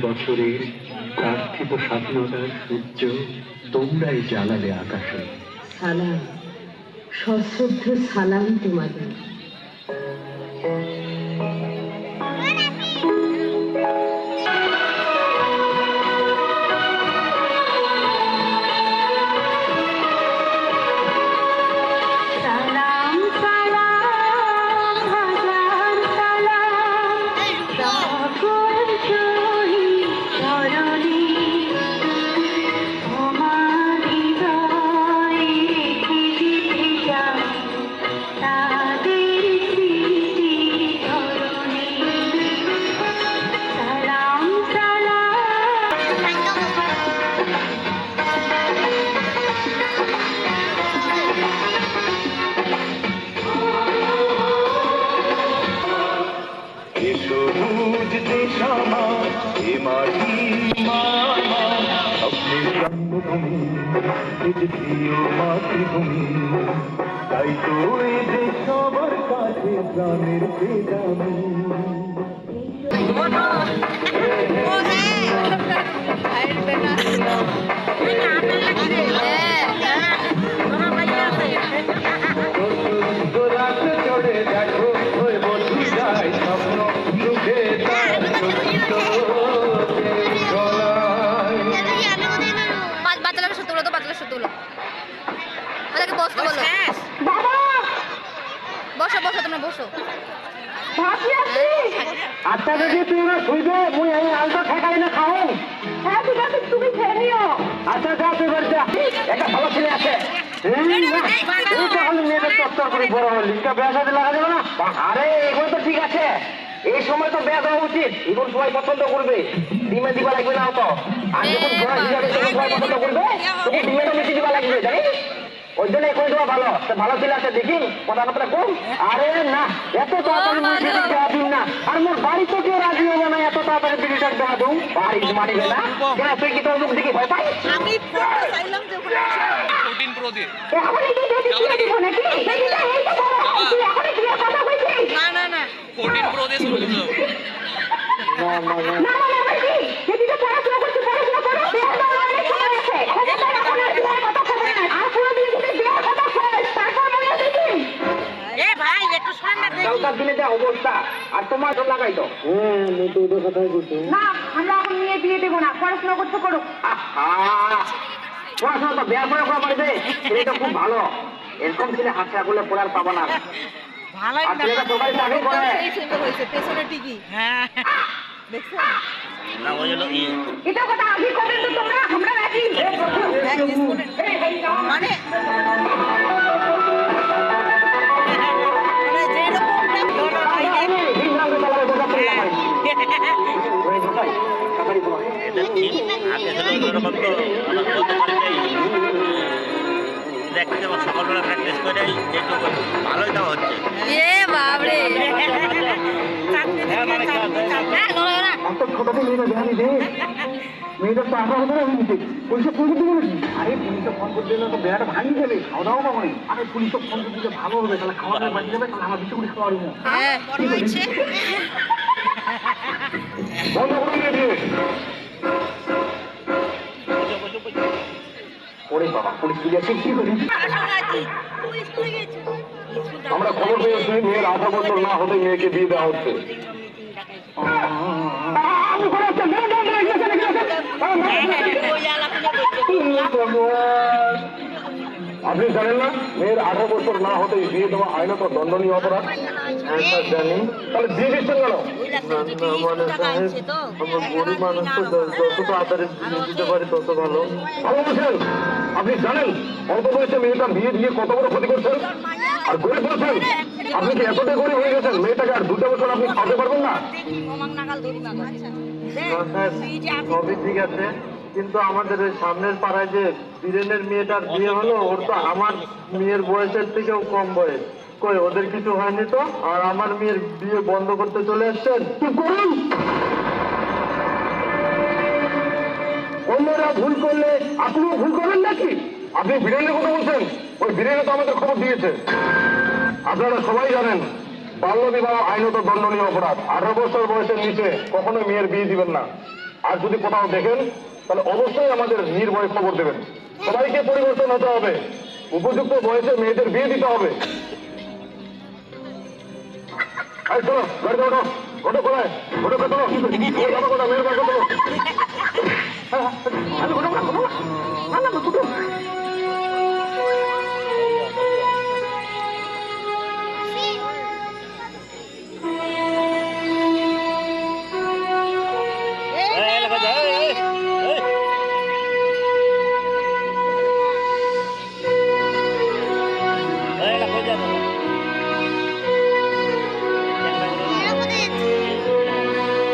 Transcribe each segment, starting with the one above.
বছরের প্রার্থিত স্বাধীনতার সূর্য তোমরাই জ্বালালে আকাশে। সালাম, সশ্রদ্ধ সালাম তোমাদের। মাতৃভূমি তাই তো এই যে সবার কাছে প্রাণের বেদামি। চড়ে দেখো বন্ধু যায় স্বপ্ন সুখে বসো বসো তোমরা বসো। আচ্ছা যদি তুই শুইবে মুই এই আলটা ঠেকাই না খাও। হ্যাঁ ঠিক আছে, তুমি খেয়ে নিও। আচ্ছা যা তুই বাড়ি যা, একটা ভালো ছেলে আছে। মেয়েদের চত্বর করে বড় হল লিঙ্কা ব্যবসাতে লাগা যাবে না। আরে এগুলো তো ঠিক আছে, এই সময় তো বেয়া দেওয়া উচিত। এখন সবাই পছন্দ করবে, ডিমে দিবা লাগবে না তো। আর যখন ঘোড়া হিসাবে সবাই পছন্দ করবে তখন ডিমেটা বেশি দিবা লাগবে, জানিস? ওই জন্য এখন দেওয়া ভালো। ভালো ছেলে আছে দেখি, কথাবার্তা কম। আরে না, এত তাড়াতাড়ি বিড়ি দেওয়া দিন না। আর মোর বাড়ি তো কেউ রাজি হবে না এত তাড়াতাড়ি বিড়িটা দেওয়া দিন। বাড়ি মানিবে না কেন? তুই কি তোর মুখ দেখি ভয় পাই? আমি চাইলাম যে 14 প্রো দিয়ে এখনই কি বেশি দিব নাকি? বেশিটা এই তো বড়, তুই এখনই কি কথা কইছিস? না না না 14 প্রো দিয়ে শুরু করতে হবে। না বেশি বেশিটা পড়াশোনা করতে পড়াশোনা করো। বিয়ে দেওয়ার অনেক সময় আছে। এখন তারা কোনো বিয়ের কথা বলে না। আর পুরো দিন যদি বিয়ের কথা বলে তারপর মনে দেখি। এ ভাই একটু শোন না দেখি। কালকার দিনে যা অবস্থা, আর তোমার তো লাগাই তো। তো ওদের কথাই বলছি। না, আমরা এখন নিয়ে বিয়ে দেবো না। পড়াশোনা করতে করো। পড়াশোনা তো বেয়ার করে করা পারবে, এটা খুব ভালো। এরকম ছেলে হাতটা করলে পড়ার পাবো না। ভালোই আর ছেলেটা সবাই চাকরি করে। এই সুন্দর হয়েছে পেছনে ঠিকই। হ্যাঁ দেখছেন না ওই হলো এটা কথা আগে করেন তো তোমরা, আমরা রাজি। মানে দেখতে সকালবেলা প্র্যাকটিস করে ভালোই দেওয়া হচ্ছে। এ বাবরে ছোট মেয়েটা দেখানি দে, মেয়েটা তো আসা হতো না। পুলিশে ফোন করতে বলেছি। আরে পুলিশে ফোন করতে গেলে তো বেড়াটা ভাঙি যাবে, খাওয়া দাওয়া পাবো না। আরে পুলিশে ফোন করতে দিলে ভালো হবে, তাহলে খাওয়া দাওয়া বাঁচিয়ে যাবে, তাহলে আমার বেশি করে খাওয়া হবে। হ্যাঁ বড় হয়েছে। বন্ধ করে দিয়ে ওরে বাবা, পুলিশ তুলে আসে কি করি? আমরা খবর পেয়েছি মেয়ের 18 বছর না হতে মেয়েকে বিয়ে দেওয়া হচ্ছে। আপনি জানেন না মেয়ের 18 বছর না হতেই বিয়ে দেওয়া আইনত দণ্ডনীয় অপরাধ? জানি। তাহলে বিয়ে দিচ্ছেন কেন? আমরা গরিব মানুষ তো, যত তাড়াতাড়ি বিয়ে দিতে পারি তত ভালো। ভালো বলছেন। আপনি জানেন অল্প বয়সে মেয়েটা বিয়ে দিয়ে কত বড় ক্ষতি করছেন? আর গরিব বলছেন, আপনি কি এতটাই গরিব হয়ে গেছেন মেয়েটাকে আর 2টা বছর আপনি খাওয়াতে পারবেন না? সবই ঠিক আছে, কিন্তু আমাদের ওই সামনের পাড়ায় যে বীরেনের মেয়েটার বিয়ে হলো, ওর তো আমার মেয়ের বয়সের থেকেও কম বয়স। কই ওদের কিছু হয়নি তো? আর আমার মেয়ের বিয়ে বন্ধ করতে চলে আসছেন। কি করুন? অন্যরা ভুল করলে আপনিও ভুল করেন নাকি? আপনি বীরেনের কথা বলছেন? ওই বীরেনে তো আমাদের খবর দিয়েছে। আপনারা সবাই জানেন বাল্য বিবাহ আইনত দণ্ডনীয় অপরাধ। 18 বছর বয়সের নিচে কখনো মেয়ের বিয়ে দিবেন না। আর যদি কোথাও দেখেন তাহলে অবশ্যই আমাদের নির্ভয়ে খবর দেবেন। সবাইকে পরিবর্তন হতে হবে, উপযুক্ত বয়সে মেয়েদের বিয়ে দিতে হবে। এই চলো গাড়িতে ওঠো, ওঠো কোথায়, ওঠো কোথাও, যাবো কোথাও, মেয়ের বাড়ি কোথাও।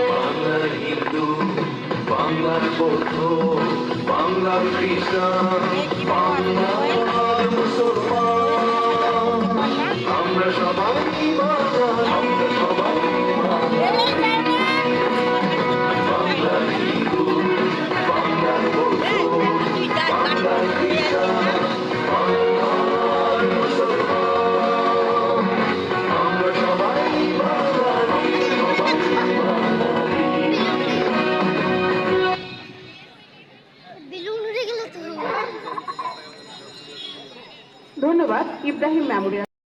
বাংলার হিন্দু, বাংলার বৌদ্ধ, বাংলার খ্রিস্টান, বাংলার মুসলমান, আমরা সবাই বাঙালি, আমরা সবাই বাঙালি। বাংলার হিন্দু, বাংলার বৌদ্ধ, বাংলার খ্রিস্টান, বাংলার মুসলমান, আমরা সবাই বাঙালি, সবাই বাঙালি। ধন্যবাদ ইব্রাহিম মেমোরিয়াল।